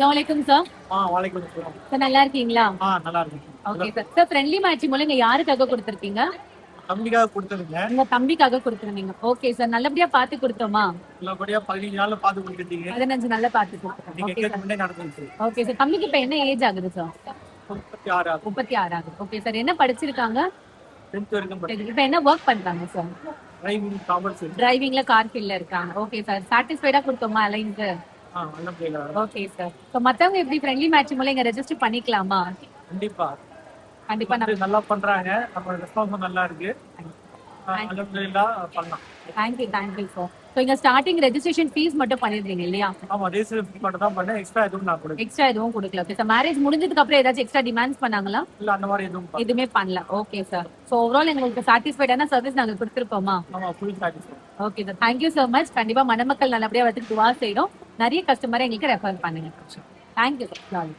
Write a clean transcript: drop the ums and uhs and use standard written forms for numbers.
அஸ்ஸலாமு சார். வலைக்கும் அஸ்ஸலாம். சார் நல்லா இருக்கீங்களா? நல்லா இருக்கு. Okay sir. Sir friendly match மூலம் நீங்க யாருக்காக கொடுத்திருக்கீங்க? தம்பிக்காக கொடுத்துருங்க. உங்க தம்பிக்காக கொடுத்திருந்தீங்க. Okay sir. நல்லபடியா பார்த்து கொடுத்தோமா? நல்லபடியா 15 நாள்ல பார்த்து கொடுத்துட்டீங்க. 15 நாள்ல பார்த்து கொடுத்தோம். நீங்க ஓகே கேட்ட சார். முன்னே நடந்துச்சு. Okay sir. தம்பிக்கு இப்ப என்ன ஏஜ் ஆகுது சார்? 36 ஆகுது. 36 ஆகுது. Okay sir. என்ன படிச்சிருக்காங்க? 10th வரைக்கும் படிச்சு இப்ப என்ன ஒர்க் பண்றாங்க சார்? டிரைவிங் காமர்ஸ் இருக்கு. டிரைவிங்ல கார் ஃபீல்ட்ல இருக்காங்க. Okay sir. சாட்டிஸ்ஃபைடா கொடுத்தோமா அலைன்ஸ்? நல்லபடியா. Okay sir. சோ மத்தவங்க எப்படி ஃப்ரெண்ட்லி மேட்ச் மூலம் இங்க ரெஜிஸ்டர் பண்ணிக்கலாமா? கண்டிப்பா கண்டிப்பா நம்ம நல்லா பண்றாங்க. நம்ம ரெஸ்பான்ஸ் நல்லா இருக்கு. அல்ஹம்துலில்லாஹ் பண்ணலாம். Thank you sir. ஸோ இங்க ஸ்டார்டிங் ரெஜிஸ்ட்ரேஷன் ஃபீஸ் மட்டும் பண்ணிருந்தீங்க இல்லையா? ஆமா, ரெஜிஸ்டர் மட்டும் தான் பண்ணேன். எக்ஸ்ட்ரா எதுவும் நான் கொடுக்கல. எக்ஸ்ட்ரா எதுவும் கொடுக்கல. Okay sir. மேரேஜ் முடிஞ்சதுக்கு அப்புறம் ஏதாச்சும் எக்ஸ்ட்ரா டிமாண்ட்ஸ் பண்ணாங்களா? இல்ல, அந்த மாதிரி எதுவும் பண்ணல. எதுவுமே பண்ணல. Okay sir. ஸோ ஓவரால் எங்களுக்கு சாட்டிஸ்ஃபைடான சர்வீஸ் நாங்க கொடுத்துருக்கோமா? ஆமா, full satisfy. Okay sir. Thank you so much. கண்டிப்பா மணமக்கள் நல்லபடியா வந்து துவா செய்யணும். நிறைய கஸ்டமரை எங்களுக்கு ரெஃபர் பண்ணுங்க. Thank you sir.